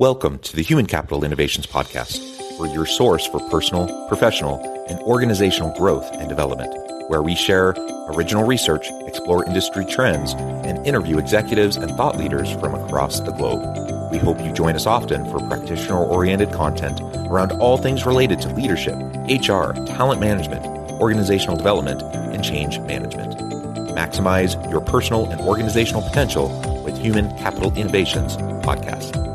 Welcome to the Human Capital Innovations Podcast, where your source for personal, professional, and organizational growth and development, where we share original research, explore industry trends, and interview executives and thought leaders from across the globe. We hope you join us often for practitioner-oriented content around all things related to leadership, HR, talent management, organizational development, and change management. Maximize your personal and organizational potential with Human Capital Innovations Podcast.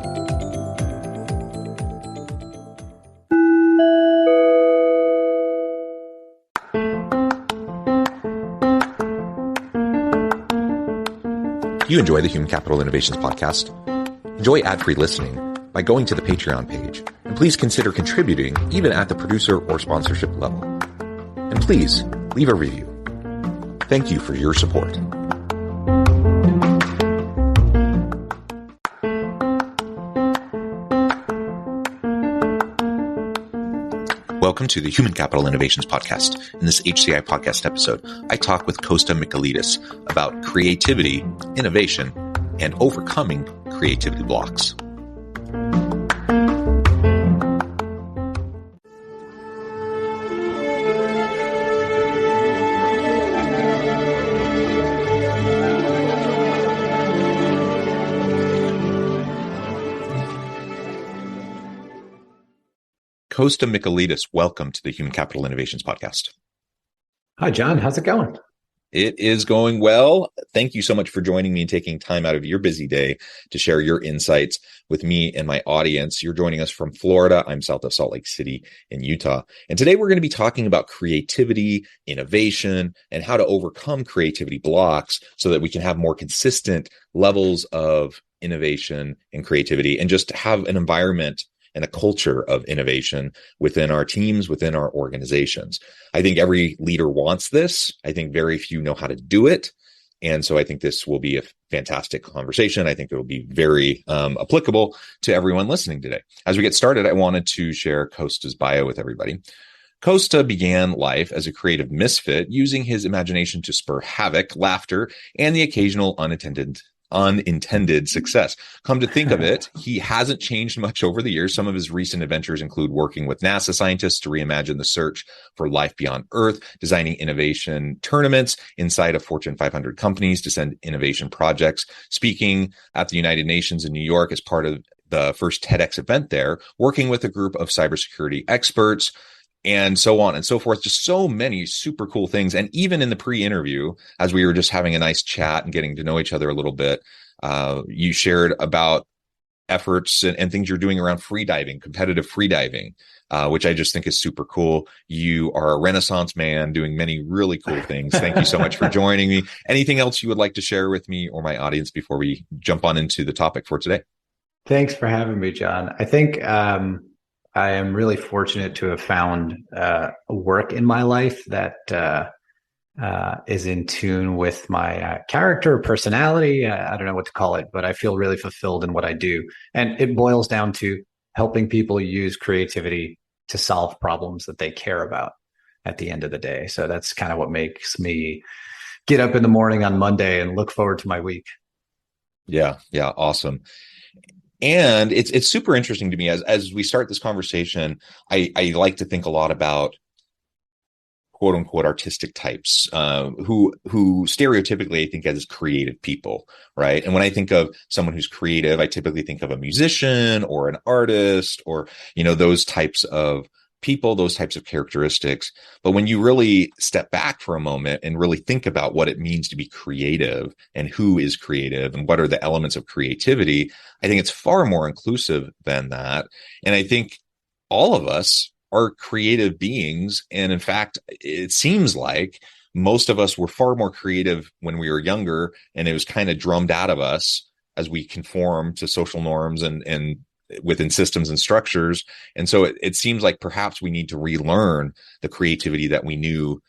If you enjoy the Human Capital Innovations Podcast, enjoy ad-free listening by going to the Patreon page, and please consider contributing even at the producer or sponsorship level. And please leave a review. Thank you for your support. Welcome to the Human Capital Innovations Podcast. In this HCI Podcast episode, I talk with Costa Michailidis about creativity, innovation, and overcoming creativity blocks. Costa Michailidis, welcome to the Human Capital Innovations Podcast. Hi, John. How's it going? It is going well. Thank you so much for joining me and taking time out of your busy day to share your insights with me and my audience. You're joining us from Florida. I'm south of Salt Lake City in Utah. And today we're going to be talking about creativity, innovation, and how to overcome creativity blocks so that we can have more consistent levels of innovation and creativity and just have an environment and a culture of innovation within our teams, within our organizations. I think every leader wants this. I think very few know how to do it. And so I think this will be a fantastic conversation. I think it will be very applicable to everyone listening today. As we get started, I wanted to share Costa's bio with everybody. Costa began life as a creative misfit, using his imagination to spur havoc, laughter, and the occasional unintended success. Come to think of it, he hasn't changed much over the years. Some of his recent adventures include working with NASA scientists to reimagine the search for life beyond Earth, designing innovation tournaments inside of Fortune 500 companies to send innovation projects, speaking at the United Nations in New York as part of the first TEDx event there, working with a group of cybersecurity experts, and so on and so forth. Just so many super cool things. And even in the pre-interview, as we were just having a nice chat and getting to know each other a little bit, you shared about efforts and things you're doing around freediving, competitive freediving, which I just think is super cool. You are a Renaissance man doing many really cool things. Thank you so much for joining me. Anything else you would like to share with me or my audience before we jump on into the topic for today? Thanks for having me, John. I think I am really fortunate to have found a work in my life that is in tune with my character, personality. I don't know what to call it, but I feel really fulfilled in what I do. And it boils down to helping people use creativity to solve problems that they care about at the end of the day. So that's kind of what makes me get up in the morning on Monday and look forward to my week. Yeah, awesome. And it's super interesting to me as we start this conversation. I like to think a lot about quote unquote artistic types who stereotypically I think as creative people, right? And when I think of someone who's creative, I typically think of a musician or an artist or those types of people, those types of characteristics. But when you really step back for a moment and really think about what it means to be creative and who is creative and what are the elements of creativity, I think it's far more inclusive than that. And I think all of us are creative beings. And in fact, it seems like most of us were far more creative when we were younger, and it was kind of drummed out of us as we conform to social norms and within systems and structures. And so it seems like perhaps we need to relearn the creativity that we knew,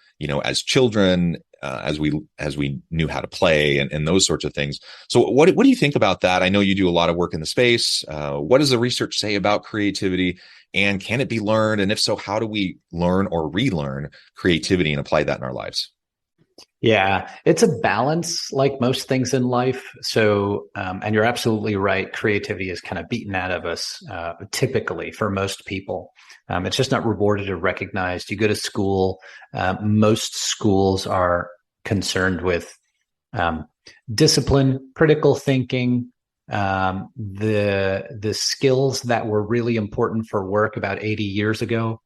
as children, as we knew how to play and those sorts of things. So what do you think about that? I know you do a lot of work in the space. What does the research say about creativity, and can it be learned? And if so, how do we learn or relearn creativity and apply that in our lives? Yeah, it's a balance like most things in life. So, and you're absolutely right. Creativity is kind of beaten out of us, typically for most people. It's just not rewarded or recognized. You go to school, most schools are concerned with um, discipline, critical thinking, the skills that were really important for work about 80 years ago.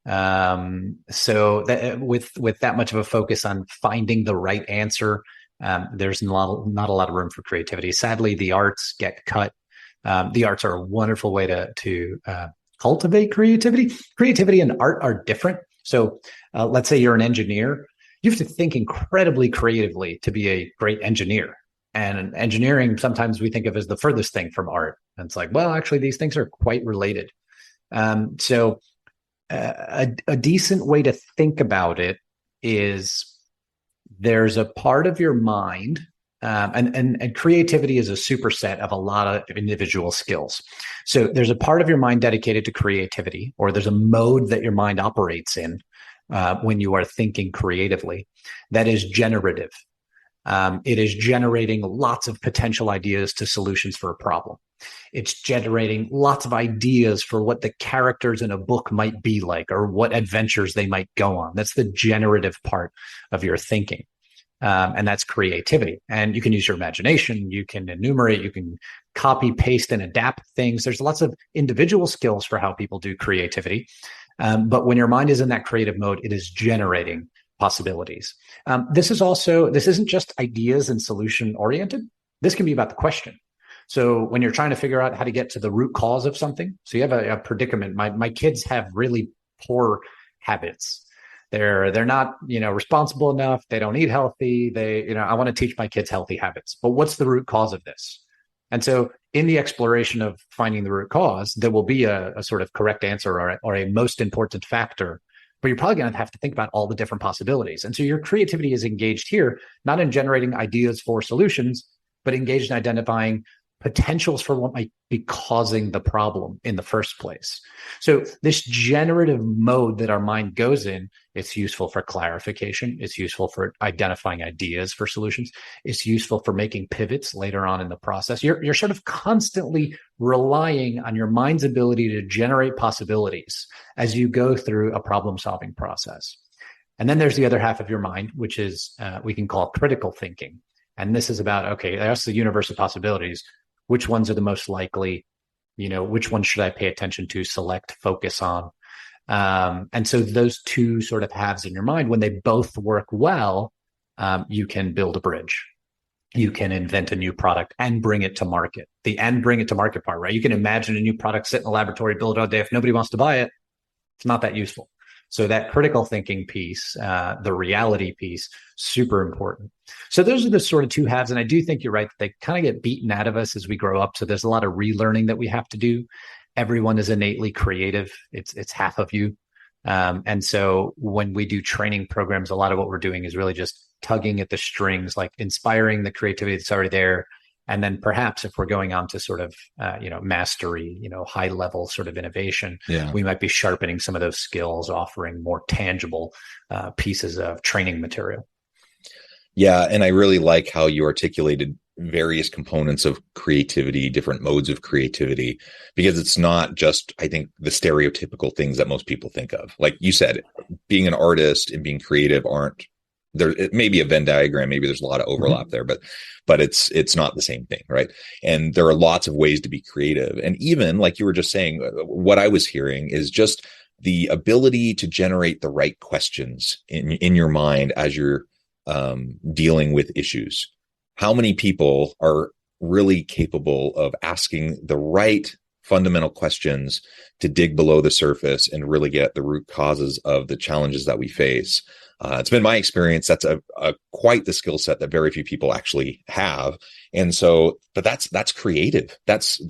So that with that much of a focus on finding the right answer, there's not a lot of room for creativity. Sadly, the arts get cut. The arts are a wonderful way to cultivate creativity. Creativity and art are different. So let's say you're an engineer. You have to think incredibly creatively to be a great engineer. And engineering, sometimes we think of as the furthest thing from art. And it's like, well, actually, these things are quite related. So a decent way to think about it is there's a part of your mind, and creativity is a superset of a lot of individual skills. So there's a part of your mind dedicated to creativity, or there's a mode that your mind operates in when you are thinking creatively, that is generative. It is generating lots of potential ideas to solutions for a problem. It's generating lots of ideas for what the characters in a book might be like, or what adventures they might go on. That's the generative part of your thinking. And that's creativity. And you can use your imagination. You can enumerate, you can copy, paste, and adapt things. There's lots of individual skills for how people do creativity. But when your mind is in that creative mode, it is generating possibilities. This isn't just ideas and solution oriented. This can be about the question. So when you're trying to figure out how to get to the root cause of something, so you have a predicament. My kids have really poor habits. They're not, responsible enough. They don't eat healthy. I want to teach my kids healthy habits, but what's the root cause of this? And so in the exploration of finding the root cause, there will be a sort of correct answer or a most important factor, but you're probably going to have to think about all the different possibilities. And so your creativity is engaged here, not in generating ideas for solutions, but engaged in identifying potentials for what might be causing the problem in the first place. So this generative mode that our mind goes in, it's useful for clarification. It's useful for identifying ideas for solutions. It's useful for making pivots later on in the process. You're sort of constantly relying on your mind's ability to generate possibilities as you go through a problem-solving process. And then there's the other half of your mind, which is we can call critical thinking. And this is about, okay, that's the universe of possibilities. Which ones are the most likely? Which ones should I pay attention to, select, focus on? And so those two sort of halves in your mind, when they both work well, you can build a bridge. You can invent a new product and bring it to market. The and bring it to market part, right? You can imagine a new product, sit in the laboratory, build it all day. If nobody wants to buy it, it's not that useful. So that critical thinking piece, the reality piece, super important. So those are the sort of two halves. And I do think you're right that they kind of get beaten out of us as we grow up. So there's a lot of relearning that we have to do. Everyone is innately creative. It's half of you. And so when we do training programs, a lot of what we're doing is really just tugging at the strings, like inspiring the creativity that's already there. And then perhaps if we're going on to sort of, mastery, high level sort of innovation, we might be sharpening some of those skills, offering more tangible pieces of training material. Yeah. And I really like how you articulated various components of creativity, different modes of creativity, because it's not just, I think, the stereotypical things that most people think of. Like you said, being an artist and being creative aren't there. It may be a Venn diagram, maybe there's a lot of overlap there, but it's not the same thing, right? And there are lots of ways to be creative. And even like you were just saying, what I was hearing is just the ability to generate the right questions in your mind as you're dealing with issues. How many people are really capable of asking the right fundamental questions to dig below the surface and really get the root causes of the challenges that we face? It's been my experience that's a quite the skill set that very few people actually have. And so, but that's creative. That's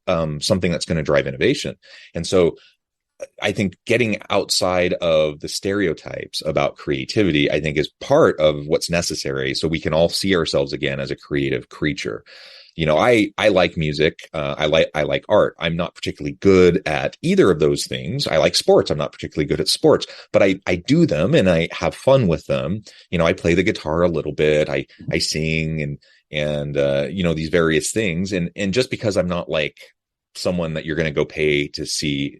something that's going to drive innovation. And so I think getting outside of the stereotypes about creativity, I think, is part of what's necessary so we can all see ourselves again as a creative creature. I like music. I like art. I'm not particularly good at either of those things. I like sports. I'm not particularly good at sports, but I do them and I have fun with them. I play the guitar a little bit. I sing and these various things. And just because I'm not like someone that you're going to go pay to see,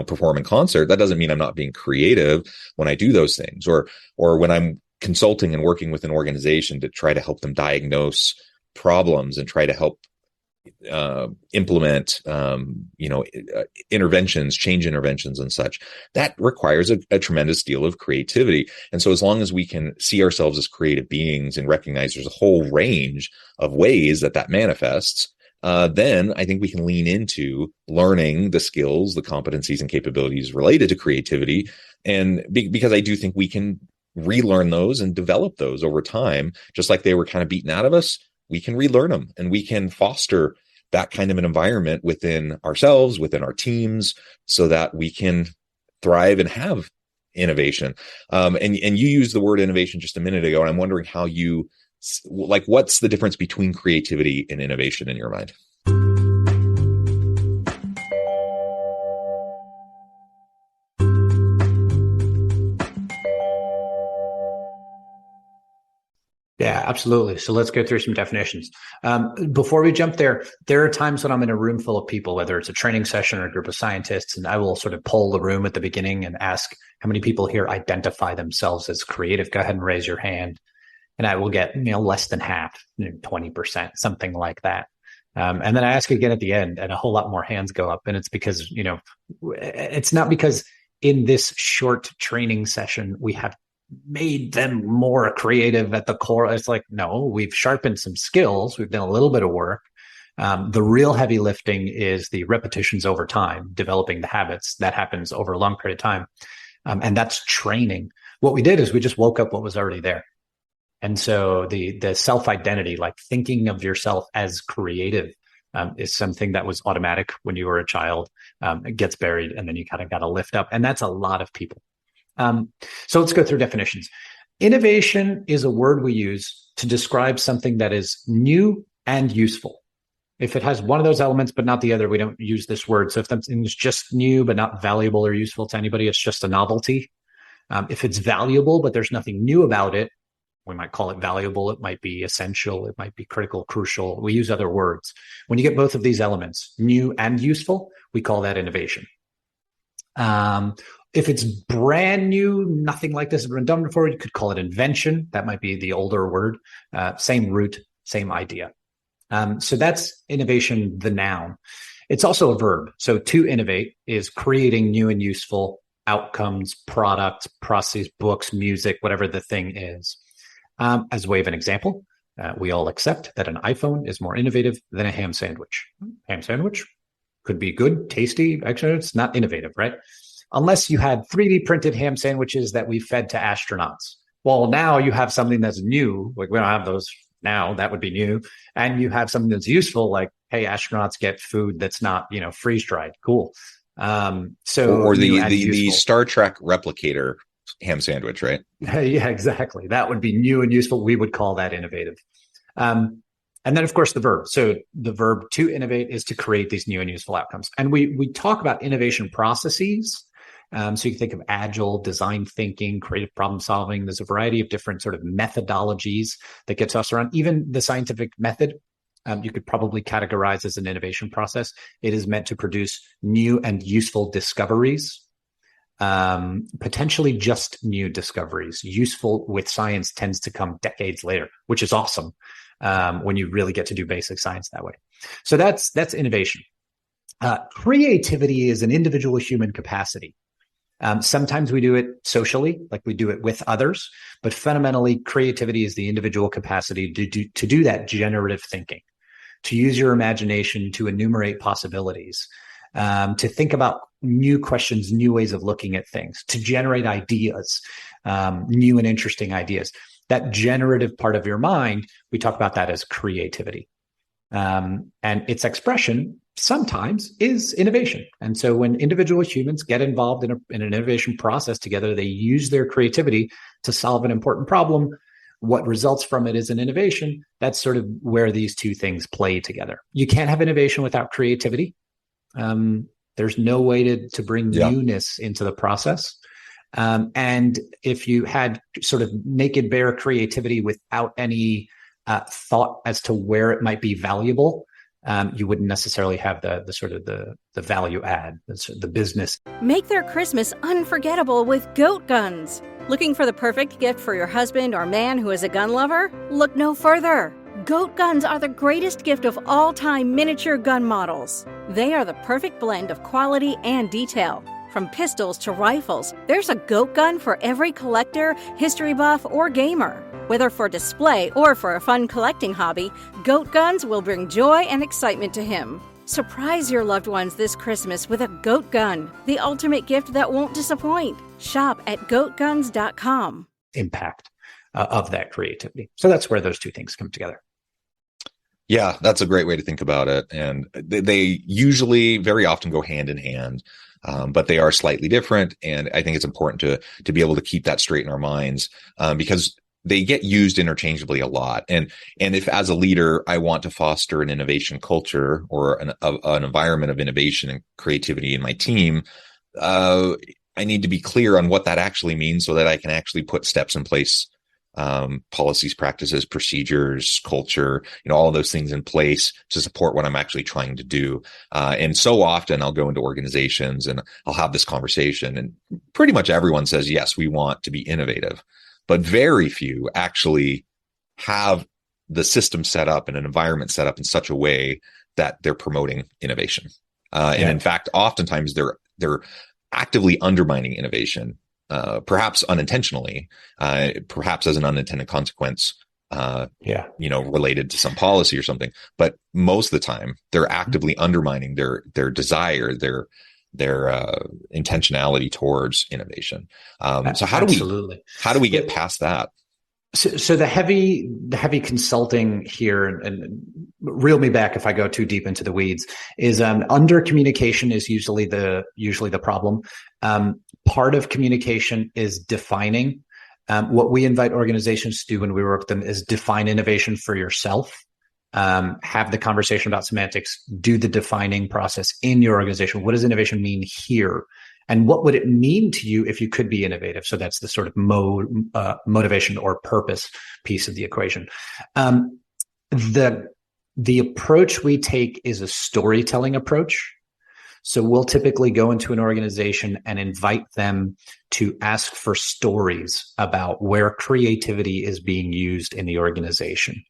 perform in concert, that doesn't mean I'm not being creative when I do those things, or when I'm consulting and working with an organization to try to help them diagnose problems and try to help implement interventions, change interventions and such. That requires a tremendous deal of creativity. And so as long as we can see ourselves as creative beings and recognize there's a whole range of ways that manifests, then I think we can lean into learning the skills, the competencies and capabilities related to creativity. And because I do think we can relearn those and develop those over time, just like they were kind of beaten out of us. We can relearn them, and we can foster that kind of an environment within ourselves, within our teams, so that we can thrive and have innovation. And you used the word innovation just a minute ago, and I'm wondering how what's the difference between creativity and innovation in your mind? Yeah, absolutely. So let's go through some definitions. Before we jump there are times when I'm in a room full of people, whether it's a training session or a group of scientists, and I will sort of poll the room at the beginning and ask how many people here identify themselves as creative. Go ahead and raise your hand. And I will get, less than half, 20%, something like that. And then I ask again at the end, and a whole lot more hands go up. And it's because, it's not because in this short training session, we have made them more creative at the core. It's like, no, we've sharpened some skills. We've done a little bit of work. The real heavy lifting is the repetitions over time, developing the habits that happens over a long period of time. And that's training. What we did is we just woke up what was already there. And so the self-identity, like thinking of yourself as creative, is something that was automatic when you were a child. It gets buried, and then you kind of got to lift up. And that's a lot of people. So let's go through definitions. Innovation is a word we use to describe something that is new and useful. If it has one of those elements but not the other, we don't use this word. So if something's just new but not valuable or useful to anybody, it's just a novelty. If it's valuable but there's nothing new about it, we might call it valuable. It might be essential. It might be critical, crucial. We use other words. When you get both of these elements, new and useful, we call that innovation. If it's brand new, nothing like this has been done before, you could call it invention. That might be the older word. Same root, same idea. So that's innovation, the noun. It's also a verb. So to innovate is creating new and useful outcomes, products, processes, books, music, whatever the thing is. As a way of an example, we all accept that an iPhone is more innovative than a ham sandwich. Ham sandwich could be good, tasty. Actually, it's not innovative, right? Unless you had 3D printed ham sandwiches that we fed to astronauts. Well, now you have something that's new. Like we don't have those now. That would be new. And you have something that's useful, like, hey, astronauts get food that's not, freeze dried. Cool. Or the Star Trek replicator ham sandwich, right? Yeah, exactly. That would be new and useful. We would call that innovative. And then, of course, the verb. So the verb to innovate is to create these new and useful outcomes. And we talk about innovation processes. So you can think of agile, design thinking, creative problem solving. There's a variety of different sort of methodologies that get tossed around. Even the scientific method, you could probably categorize as an innovation process. It is meant to produce new and useful discoveries, potentially just new discoveries. Useful with science tends to come decades later, which is awesome when you really get to do basic science that way. So that's innovation. Creativity is an individual human capacity. Sometimes we do it socially, like we do it with others, but fundamentally creativity is the individual capacity to do that generative thinking, to use your imagination, to enumerate possibilities, to think about new questions, new ways of looking at things, to generate ideas, new and interesting ideas. That generative part of your mind, we talk about that as creativity. And its expression sometimes is innovation. And so when individual humans get involved in an innovation process together, they use their creativity to solve an important problem. what results from it is an innovation. That's sort of where these two things play together. You can't have innovation without creativity. There's no way to bring newness into the process. And if you had sort of naked, bare creativity without any thought as to where it might be valuable, you wouldn't necessarily have the sort of the value add, the business. Make their Christmas unforgettable with goat guns. Looking for the perfect gift for your husband or man who is a gun lover? Look no further. Goat guns are the greatest gift of all time miniature gun models. They are the perfect blend of quality and detail. From pistols to rifles, there's a goat gun for every collector, history buff, or gamer. Whether for display or for a fun collecting hobby, goat guns will bring joy and excitement to him. Surprise your loved ones this Christmas with a goat gun, the ultimate gift that won't disappoint. Shop at goatguns.com. Impact of that creativity. So that's where those two things come together. Yeah, that's a great way to think about it. And they usually very often go hand in hand, but they are slightly different. And I think it's important to be able to keep that straight in our minds, because they get used interchangeably a lot. And if as a leader, I want to foster an innovation culture or an environment of innovation and creativity in my team, I need to be clear on what that actually means so that I can actually put steps in place, policies, practices, procedures, culture, all of those things in place to support what I'm actually trying to do. And so often I'll go into organizations and I'll have this conversation, and pretty much everyone says, yes, we want to be innovative, but very few actually have the system set up and an environment set up in such a way that they're promoting innovation. And in fact, oftentimes they're actively undermining innovation, perhaps unintentionally, perhaps as an unintended consequence, related to some policy or something. But most of the time, they're actively undermining their desire, their intentionality towards innovation. So how do we get past that? So the heavy consulting here, and reel me back if I go too deep into the weeds, is under communication is usually the problem. Part of communication is defining. What we invite organizations to do when we work with them is define innovation for yourself. Have the conversation about semantics, do the defining process in your organization. What does innovation mean here? And what would it mean to you if you could be innovative? So that's the sort of motivation or purpose piece of the equation. The approach we take is a storytelling approach. So we'll typically go into an organization and invite them to ask for stories about where creativity is being used in the organization.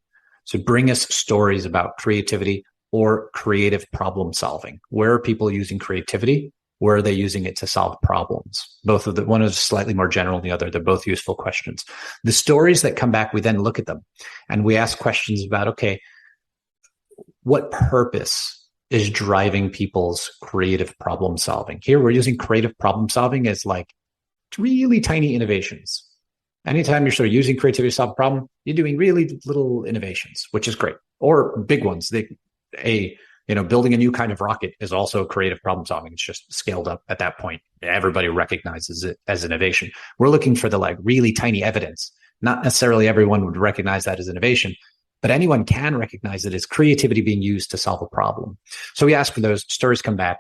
So bring us stories about creativity or creative problem solving. Where are people using creativity? Where are they using it to solve problems? One is slightly more general than the other. They're both useful questions. The stories that come back, we then look at them and we ask questions about, okay, what purpose is driving people's creative problem solving? Here we're using creative problem solving as like really tiny innovations. Anytime you're sort of using creativity to solve a problem, you're doing really little innovations, which is great, or big ones. Building a new kind of rocket is also creative problem solving. It's just scaled up at that point. Everybody recognizes it as innovation. We're looking for the really tiny evidence. Not necessarily everyone would recognize that as innovation, but anyone can recognize it as creativity being used to solve a problem. So we ask for those, stories come back,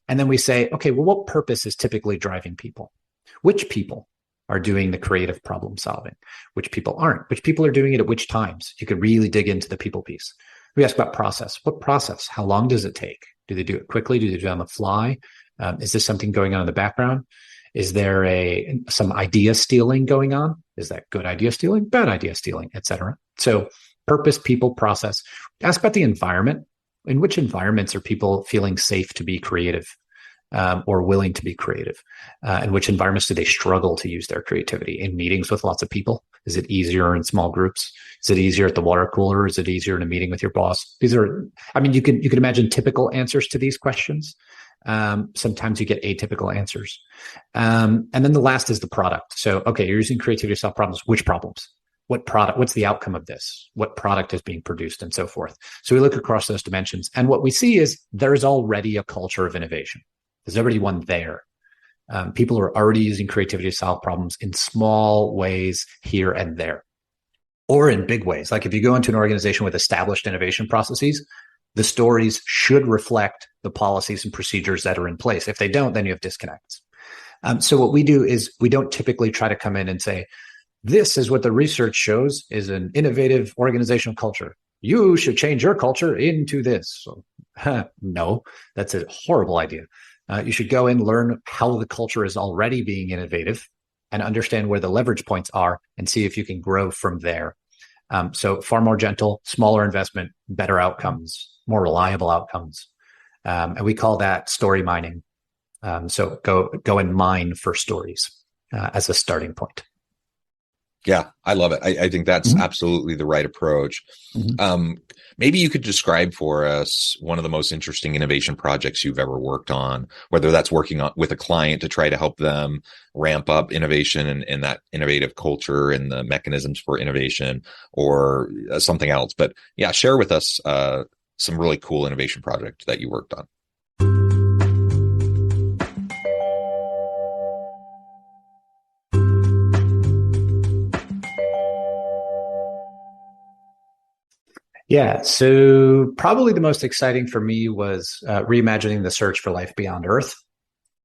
and then we say, okay, well, what purpose is typically driving people? Which people are doing the creative problem solving? Which people aren't? Which people are doing it at which times? You could really dig into the people piece. We ask about process. What process? How long does it take? Do they do it quickly? Do they do it on the fly? Is this something going on in the background? Is there some idea stealing going on? Is that good idea stealing, bad idea stealing, et cetera? So purpose, people, process. Ask about the environment. In which environments are people feeling safe to be creative or willing to be creative? In which environments do they struggle to use their creativity? In meetings with lots of people? Is it easier in small groups? Is it easier at the water cooler? Is it easier in a meeting with your boss? You can imagine typical answers to these questions. Sometimes you get atypical answers. And then the last is the product. So, okay, you're using creativity to solve problems. Which problems? What product? What's the outcome of this? What product is being produced and so forth? So we look across those dimensions. And what we see is there's already a culture of innovation. There's already one there. People are already using creativity to solve problems in small ways here and there. or in big ways. Like if you go into an organization with established innovation processes, the stories should reflect the policies and procedures that are in place. If they don't, then you have disconnects. So what we do is we don't typically try to come in and say, this is what the research shows is an innovative organizational culture. You should change your culture into this. So, no, that's a horrible idea. You should go and learn how the culture is already being innovative and understand where the leverage points are and see if you can grow from there. So far more gentle, smaller investment, better outcomes, more reliable outcomes. And we call that story mining. So go and mine for stories as a starting point. Yeah, I love it. I think that's absolutely the right approach. Maybe you could describe for us one of the most interesting innovation projects you've ever worked on, whether that's working with a client to try to help them ramp up innovation and that innovative culture and the mechanisms for innovation, or something else. But yeah, share with us some really cool innovation project that you worked on. Yeah, so probably the most exciting for me was reimagining the search for life beyond Earth.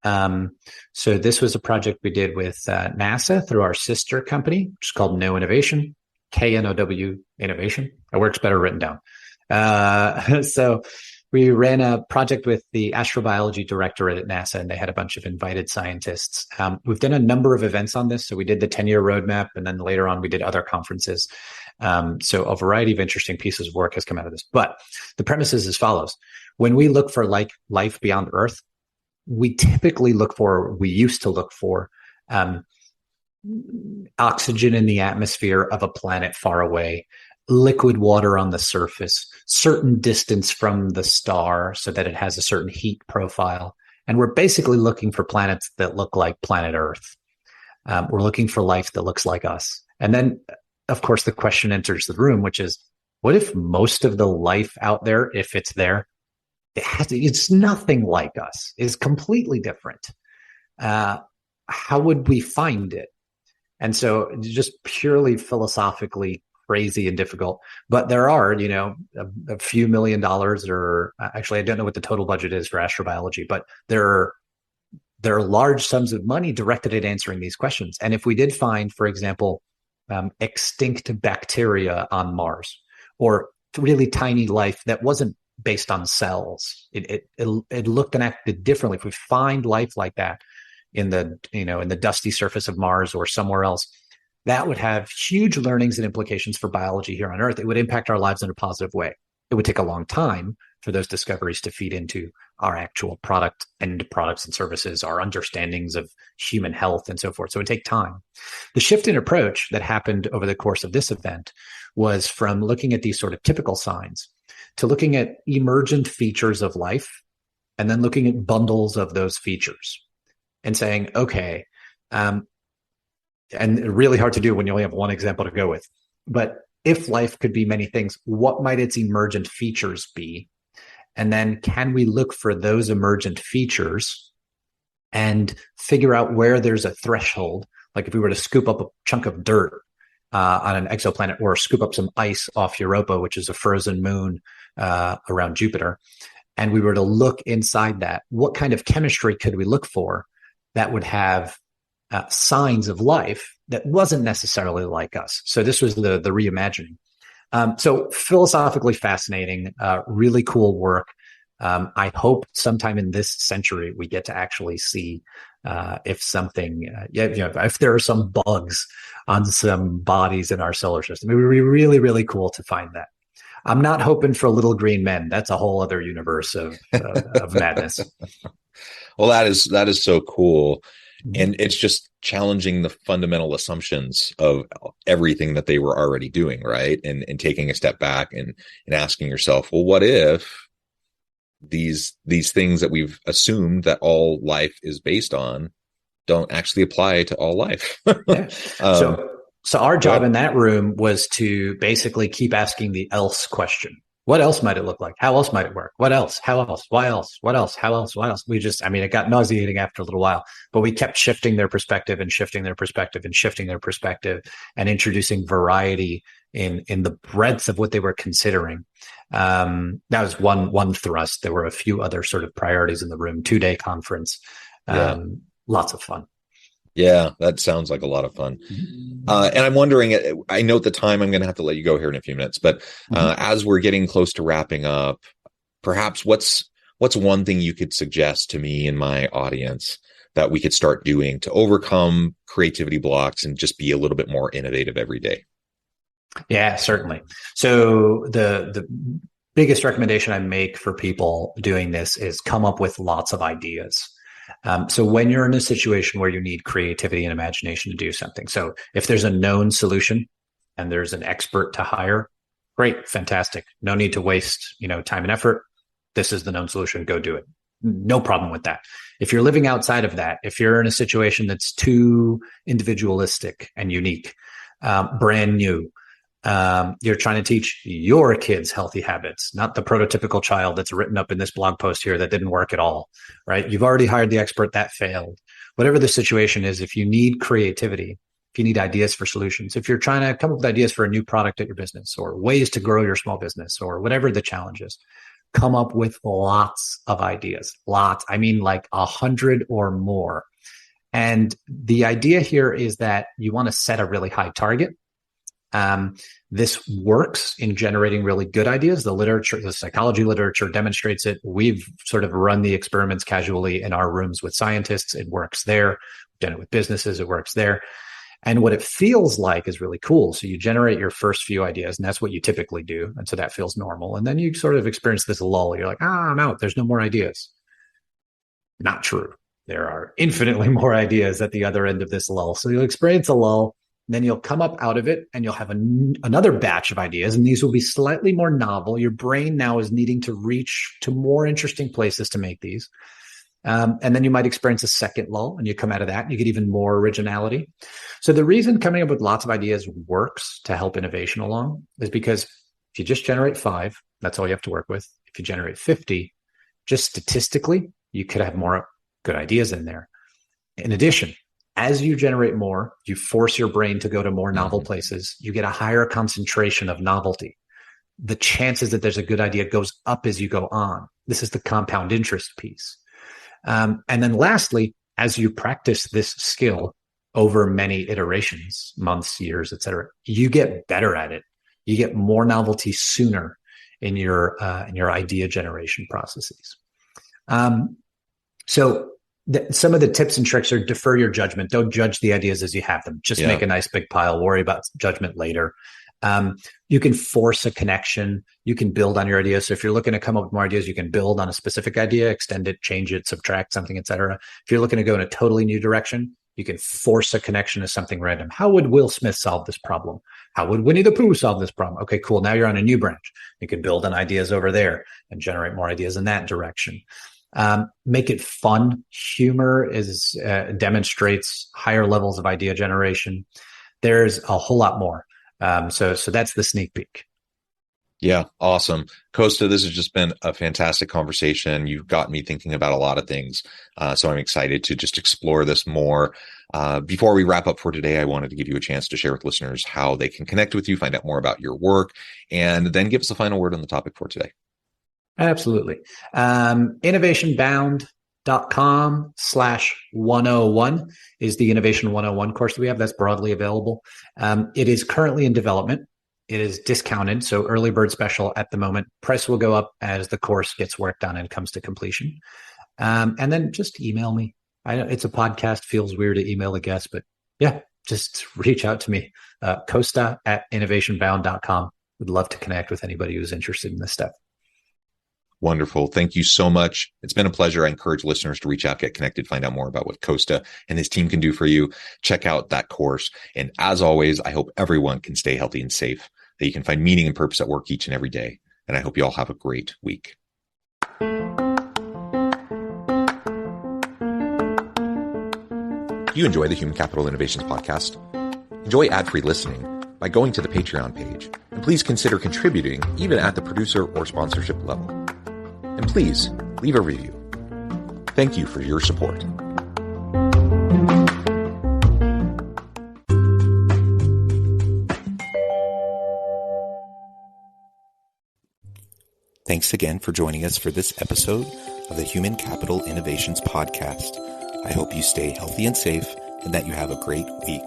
So this was a project we did with NASA through our sister company, which is called No Innovation, KNOW Innovation. It works better written down. So we ran a project with the astrobiology directorate at NASA, and they had a bunch of invited scientists. We've done a number of events on this. So we did the 10-year roadmap, and then later on we did other conferences. So a variety of interesting pieces of work has come out of this. But the premise is as follows. When we look for life beyond Earth, we used to look for oxygen in the atmosphere of a planet far away, liquid water on the surface, certain distance from the star so that it has a certain heat profile. And we're basically looking for planets that look like planet Earth. We're looking for life that looks like us. And then, of course, the question enters the room, which is, what if most of the life out there, if it's there, it's nothing like us, is completely different? How would we find it? And so just purely philosophically crazy and difficult, but there are, a few $1 million, or actually, I don't know what the total budget is for astrobiology, but there are large sums of money directed at answering these questions. And if we did find, for example, extinct bacteria on Mars, or really tiny life that wasn't based on cells, it looked and acted differently. If we find life like that in the dusty surface of Mars or somewhere else, that would have huge learnings and implications for biology here on Earth. It would impact our lives in a positive way. It would take a long time for those discoveries to feed into our actual products and services, our understandings of human health and so forth. So it would take time. The shift in approach that happened over the course of this event was from looking at these sort of typical signs to looking at emergent features of life, and then looking at bundles of those features and saying, okay, and really hard to do when you only have one example to go with. But if life could be many things, what might its emergent features be? And then can we look for those emergent features and figure out where there's a threshold? Like if we were to scoop up a chunk of dirt on an exoplanet, or scoop up some ice off Europa, which is a frozen moon around Jupiter, and we were to look inside that, what kind of chemistry could we look for that would have signs of life that wasn't necessarily like us? So this was the reimagining. So philosophically fascinating, really cool work. I hope sometime in this century we get to actually see if something, if there are some bugs on some bodies in our solar system. It would be really, really cool to find that. I'm not hoping for little green men. That's a whole other universe of madness. Well, that is so cool. And it's just challenging the fundamental assumptions of everything that they were already doing, right? And taking a step back and asking yourself, well, what if these things that we've assumed that all life is based on don't actually apply to all life? Yeah. So our job in that room was to basically keep asking the else question. What else might it look like? How else might it work? What else? How else? Why else? What else? How else? Why else? It got nauseating after a little while, but we kept shifting their perspective and shifting their perspective and shifting their perspective and introducing variety in the breadth of what they were considering. That was one thrust. There were a few other sort of priorities in the room, 2-day conference, lots of fun. Yeah, that sounds like a lot of fun. And I'm wondering, I note the time, I'm going to have to let you go here in a few minutes, but as we're getting close to wrapping up, perhaps what's one thing you could suggest to me and my audience that we could start doing to overcome creativity blocks and just be a little bit more innovative every day? Yeah, certainly. So the biggest recommendation I make for people doing this is come up with lots of ideas. So when you're in a situation where you need creativity and imagination to do something, so if there's a known solution and there's an expert to hire, great, fantastic. No need to waste, time and effort. This is the known solution. Go do it. No problem with that. If you're living outside of that, if you're in a situation that's too individualistic and unique, brand new, you're trying to teach your kids healthy habits, not the prototypical child that's written up in this blog post here that didn't work at all, right? You've already hired the expert, that failed. Whatever the situation is, if you need creativity, if you need ideas for solutions, if you're trying to come up with ideas for a new product at your business or ways to grow your small business or whatever the challenge is, come up with lots of ideas. Lots. I mean, like 100 or more. And the idea here is that you want to set a really high target. This works in generating really good ideas. The literature, the psychology literature demonstrates it. We've sort of run the experiments casually in our rooms with scientists. It works there. We've done it with businesses. It works there. And what it feels like is really cool. So you generate your first few ideas, and that's what you typically do. And so that feels normal. And then you sort of experience this lull. You're like, I'm out. There's no more ideas. Not true. There are infinitely more ideas at the other end of this lull. So you'll experience a lull. Then you'll come up out of it and you'll have another batch of ideas, and these will be slightly more novel. Your brain now is needing to reach to more interesting places to make these. And then you might experience a second lull, and you come out of that and you get even more originality. So the reason coming up with lots of ideas works to help innovation along is because if you just generate 5, that's all you have to work with. If you generate 50, just statistically, you could have more good ideas in there. In addition, as you generate more, you force your brain to go to more novel places. You get a higher concentration of novelty. The chances that there's a good idea goes up as you go on. This is the compound interest piece. And then lastly, as you practice this skill over many iterations, months, years, et cetera, you get better at it. You get more novelty sooner in your idea generation processes. Some of the tips and tricks are defer your judgment. Don't judge the ideas as you have them. Just make a nice big pile. Worry about judgment later. You can force a connection. You can build on your ideas. So if you're looking to come up with more ideas, you can build on a specific idea, extend it, change it, subtract something, et cetera. If you're looking to go in a totally new direction, you can force a connection to something random. How would Will Smith solve this problem? How would Winnie the Pooh solve this problem? Okay, cool. Now you're on a new branch. You can build on ideas over there and generate more ideas in that direction. Make it fun. Humor demonstrates higher levels of idea generation. There's a whole lot more. So that's the sneak peek. Yeah, awesome. Costa, this has just been a fantastic conversation. You've got me thinking about a lot of things. So I'm excited to just explore this more. Before we wrap up for today, I wanted to give you a chance to share with listeners how they can connect with you, find out more about your work, and then give us a final word on the topic for today. Absolutely. Innovationbound.com/101 is the Innovation 101 course that we have. That's broadly available. It is currently in development. It is discounted, so early bird special at the moment. Price will go up as the course gets worked on and comes to completion. And then just email me. I know it's a podcast, feels weird to email a guest, but yeah, just reach out to me. Costa at innovationbound.com. Would love to connect with anybody who's interested in this stuff. Wonderful. Thank you so much. It's been a pleasure. I encourage listeners to reach out, get connected, find out more about what Costa and his team can do for you. Check out that course. And as always, I hope everyone can stay healthy and safe, that you can find meaning and purpose at work each and every day. And I hope you all have a great week. Do you enjoy the Human Capital Innovations podcast? Enjoy ad-free listening? by going to the Patreon page. And please consider contributing even at the producer or sponsorship level. And please leave a review. Thank you for your support. Thanks again for joining us for this episode of the Human Capital Innovations Podcast. I hope you stay healthy and safe and that you have a great week.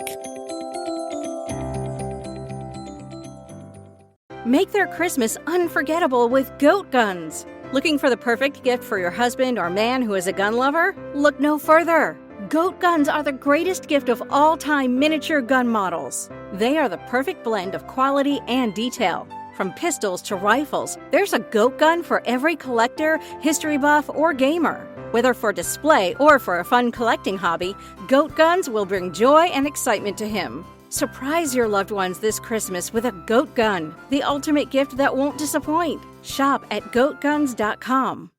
Make their Christmas unforgettable with goat guns. Looking for the perfect gift for your husband or man who is a gun lover? Look no further. Goat guns are the greatest gift of all time miniature gun models. They are the perfect blend of quality and detail. From pistols to rifles, there's a goat gun for every collector, history buff, or gamer. Whether for display or for a fun collecting hobby, goat guns will bring joy and excitement to him. Surprise your loved ones this Christmas with a goat gun, the ultimate gift that won't disappoint. Shop at goatguns.com.